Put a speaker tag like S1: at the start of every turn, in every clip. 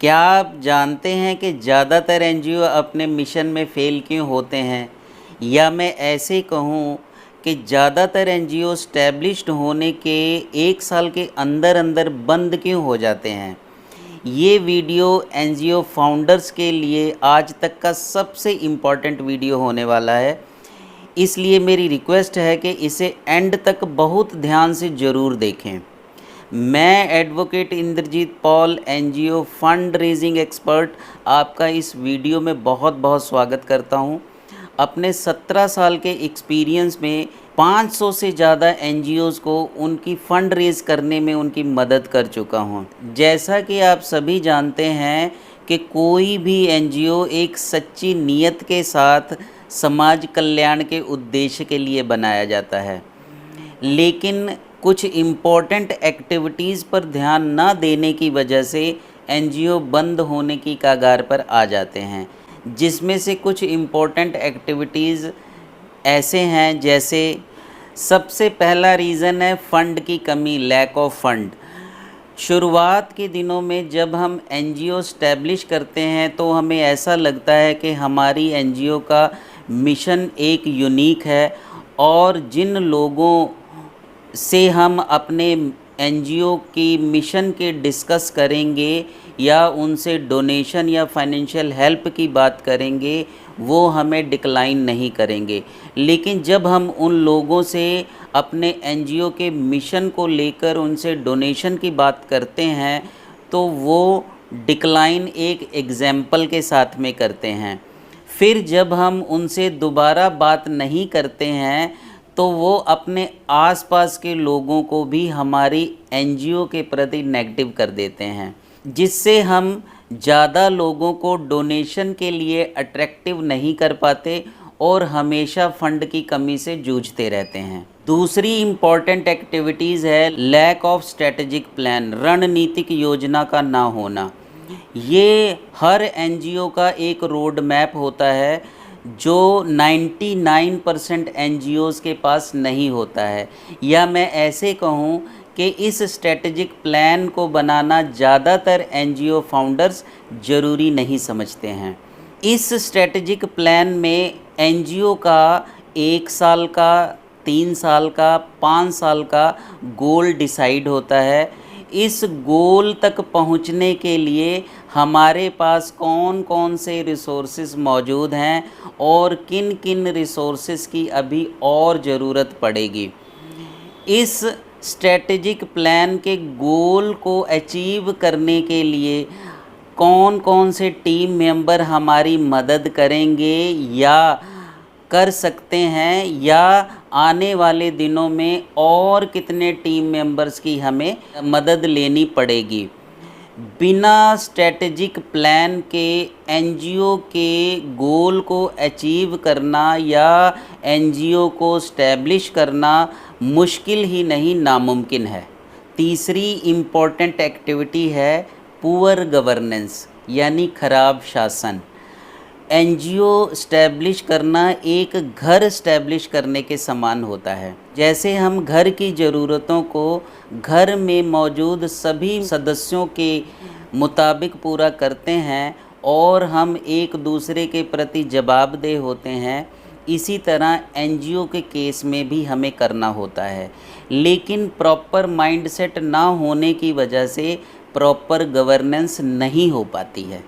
S1: क्या आप जानते हैं कि ज़्यादातर एनजीओ अपने मिशन में फ़ेल क्यों होते हैं? या मैं ऐसे कहूँ कि ज़्यादातर एनजीओ एस्टैब्लिश्ड होने के 1 साल के अंदर-अंदर बंद क्यों हो जाते हैं? ये वीडियो एनजीओ फाउंडर्स के लिए आज तक का सबसे इम्पोर्टेंट वीडियो होने वाला है। इसलिए मेरी रिक्वेस्ट है कि इसे एंड तक बहुत ध्यान से ज़रूर देखें। मैं advocate Indrajit Paul NGO fundraising expert आपका इस वीडियो में बहुत बहुत स्वागत करता हूं। अपने 17 साल के एक्सपीरियंस में 500 से ज़्यादा एनजीओज़ को उनकी फ़ंड रेज़ करने में उनकी मदद कर चुका हूं। जैसा कि आप सभी जानते हैं कि कोई भी एनजीओ एक सच्ची नीयत के साथ समाज कल्याण के उद्देश्य के लिए बनाया जाता है, लेकिन कुछ इम्पोर्टेंट एक्टिविटीज़ पर ध्यान ना देने की वजह से एनजीओ बंद होने की कगार पर आ जाते हैं, जिसमें से कुछ इम्पोर्टेंट एक्टिविटीज़ ऐसे हैं। जैसे सबसे पहला रीज़न है फ़ंड की कमी, लैक ऑफ फ़ंड। शुरुआत के दिनों में जब हम एनजीओ स्टैब्लिश करते हैं तो हमें ऐसा लगता है कि हमारी एनजीओ का मिशन एक यूनिक है और जिन लोगों से हम अपने एनजीओ की मिशन के डिस्कस करेंगे या उनसे डोनेशन या फाइनेंशियल हेल्प की बात करेंगे, वो हमें डिक्लाइन नहीं करेंगे। लेकिन जब हम उन लोगों से अपने एनजीओ के मिशन को लेकर उनसे डोनेशन की बात करते हैं तो वो डिक्लाइन एक एग्ज़ाम्पल के साथ में करते हैं। फिर जब हम उनसे दोबारा बात नहीं करते हैं तो वो अपने आसपास के लोगों को भी हमारी एनजीओ के प्रति नेगेटिव कर देते हैं, जिससे हम ज़्यादा लोगों को डोनेशन के लिए अट्रैक्टिव नहीं कर पाते और हमेशा फंड की कमी से जूझते रहते हैं। दूसरी इम्पॉर्टेंट एक्टिविटीज़ है लैक ऑफ स्ट्रेटजिक प्लान, रणनीतिक योजना का ना होना। ये हर एनजीओ का एक रोड मैप होता है जो 99% एनजीओज़ के पास नहीं होता है, या मैं ऐसे कहूँ कि इस स्ट्रेटजिक प्लान को बनाना ज़्यादातर एनजीओ फाउंडर्स ज़रूरी नहीं समझते हैं। इस स्ट्रेटजिक प्लान में एनजीओ का 1 साल का, 3 साल का, 5 साल का गोल डिसाइड होता है। इस गोल तक पहुंचने के लिए हमारे पास कौन कौन से रिसोर्सेज मौजूद हैं और किन किन रिसोर्सेज की अभी और ज़रूरत पड़ेगी। इस स्ट्रेटजिक प्लान के गोल को अचीव करने के लिए कौन कौन से टीम मेंबर हमारी मदद करेंगे या कर सकते हैं, या आने वाले दिनों में और कितने टीम मेंबर्स की हमें मदद लेनी पड़ेगी। बिना स्ट्रेटजिक प्लान के एनजीओ के गोल को अचीव करना या एनजीओ को स्टैब्लिश करना मुश्किल ही नहीं, नामुमकिन है। तीसरी इम्पॉर्टेंट एक्टिविटी है पुअर गवर्नेंस, यानी खराब शासन। एनजीओ स्टैब्लिश करना एक घर स्टैब्लिश करने के समान होता है। जैसे हम घर की ज़रूरतों को घर में मौजूद सभी सदस्यों के मुताबिक पूरा करते हैं और हम एक दूसरे के प्रति जवाबदेह होते हैं, इसी तरह एनजीओ के केस में भी हमें करना होता है। लेकिन प्रॉपर माइंडसेट ना होने की वजह से प्रॉपर गवर्नेंस नहीं हो पाती है।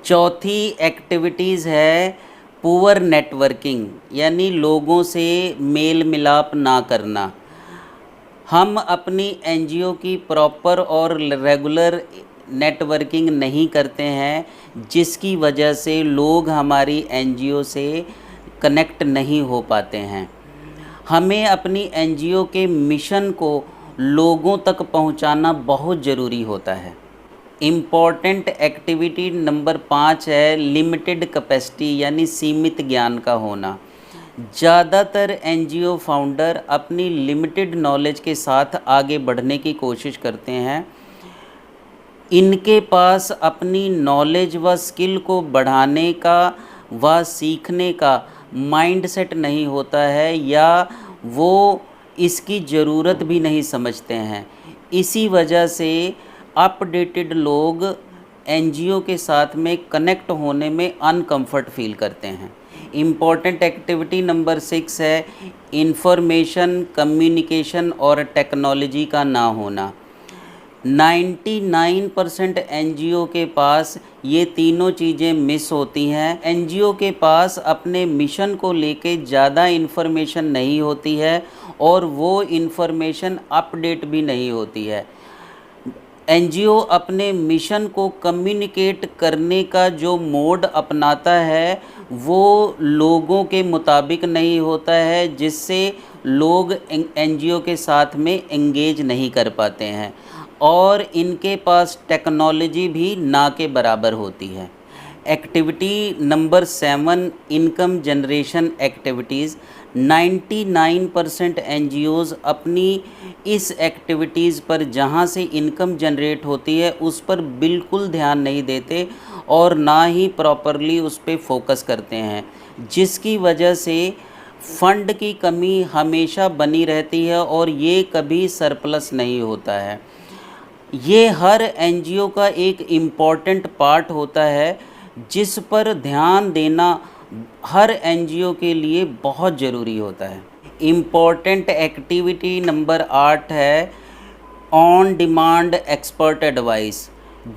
S1: चौथी एक्टिविटीज़ है पुअर नेटवर्किंग, यानी लोगों से मेल मिलाप ना करना। हम अपनी एनजीओ की प्रॉपर और रेगुलर नेटवर्किंग नहीं करते हैं, जिसकी वजह से लोग हमारी एनजीओ से कनेक्ट नहीं हो पाते हैं। हमें अपनी एनजीओ के मिशन को लोगों तक पहुंचाना बहुत ज़रूरी होता है। इम्पॉर्टेंट एक्टिविटी नंबर 5 है लिमिटेड कैपेसिटी, यानी सीमित ज्ञान का होना। ज़्यादातर एनजीओ फाउंडर अपनी लिमिटेड नॉलेज के साथ आगे बढ़ने की कोशिश करते हैं। इनके पास अपनी नॉलेज व स्किल को बढ़ाने का व सीखने का माइंडसेट नहीं होता है, या वो इसकी ज़रूरत भी नहीं समझते हैं। इसी वजह से अपडेटेड लोग एनजीओ के साथ में कनेक्ट होने में अनकंफर्ट फील करते हैं। इम्पॉर्टेंट एक्टिविटी नंबर 6 है इंफॉर्मेशन, कम्युनिकेशन और टेक्नोलॉजी का ना होना। 99% एनजीओ के पास ये तीनों चीज़ें मिस होती हैं। एनजीओ के पास अपने मिशन को लेके ज़्यादा इन्फॉर्मेशन नहीं होती है और वो इन्फॉर्मेशन अपडेट भी नहीं होती है। एनजीओ अपने मिशन को कम्युनिकेट करने का जो मोड अपनाता है वो लोगों के मुताबिक नहीं होता है, जिससे लोग एनजीओ के साथ में एंगेज नहीं कर पाते हैं और इनके पास टेक्नोलॉजी भी ना के बराबर होती है। Activity number 7 income generation activities. 99% NGOs अपनी इस एक्टिविटीज़ पर जहाँ से इनकम जनरेट होती है उस पर बिल्कुल ध्यान नहीं देते और ना ही प्रॉपरली उस पर फोकस करते हैं, जिसकी वजह से फंड की कमी हमेशा बनी रहती है और ये कभी सरप्लस नहीं होता है। ये हर एनजीओ का एक इम्पॉर्टेंट पार्ट होता है जिस पर ध्यान देना हर एनजीओ के लिए बहुत ज़रूरी होता है। इम्पॉर्टेंट एक्टिविटी नंबर 8 है ऑन डिमांड एक्सपर्ट एडवाइस।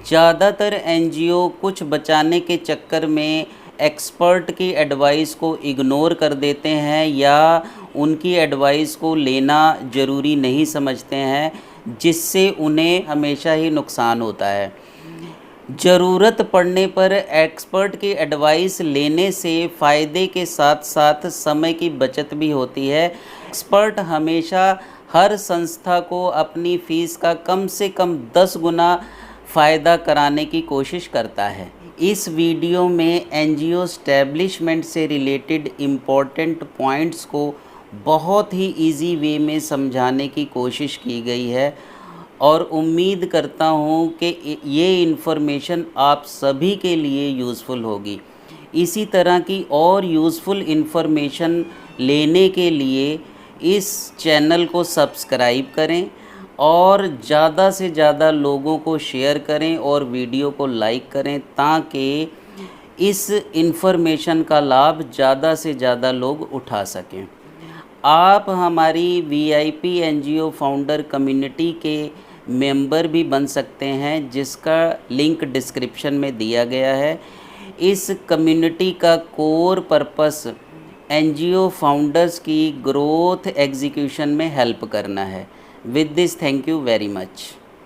S1: ज़्यादातर एनजीओ कुछ बचाने के चक्कर में एक्सपर्ट की एडवाइस को इग्नोर कर देते हैं या उनकी एडवाइस को लेना ज़रूरी नहीं समझते हैं, जिससे उन्हें हमेशा ही नुकसान होता है। ज़रूरत पड़ने पर एक्सपर्ट की एडवाइस लेने से फ़ायदे के साथ साथ समय की बचत भी होती है। एक्सपर्ट हमेशा हर संस्था को अपनी फ़ीस का कम से कम 10 गुना फ़ायदा कराने की कोशिश करता है। इस वीडियो में एनजीओ एस्टैब्लिशमेंट से रिलेटेड इम्पॉर्टेंट पॉइंट्स को बहुत ही इजी वे में समझाने की कोशिश की गई है और उम्मीद करता हूँ कि ये इन्फॉर्मेशन आप सभी के लिए यूज़फुल होगी। इसी तरह की और यूज़फुल इन्फॉर्मेशन लेने के लिए इस चैनल को सब्सक्राइब करें और ज़्यादा से ज़्यादा लोगों को शेयर करें और वीडियो को लाइक करें ताकि इस इन्फॉर्मेशन का लाभ ज़्यादा से ज़्यादा लोग उठा सकें। आप हमारी वीआईपी एनजीओ फाउंडर कम्युनिटी के मेंबर भी बन सकते हैं, जिसका लिंक डिस्क्रिप्शन में दिया गया है। इस कम्युनिटी का कोर पर्पस एनजीओ फाउंडर्स की ग्रोथ एग्जीक्यूशन में हेल्प करना है। With this, thank you very much.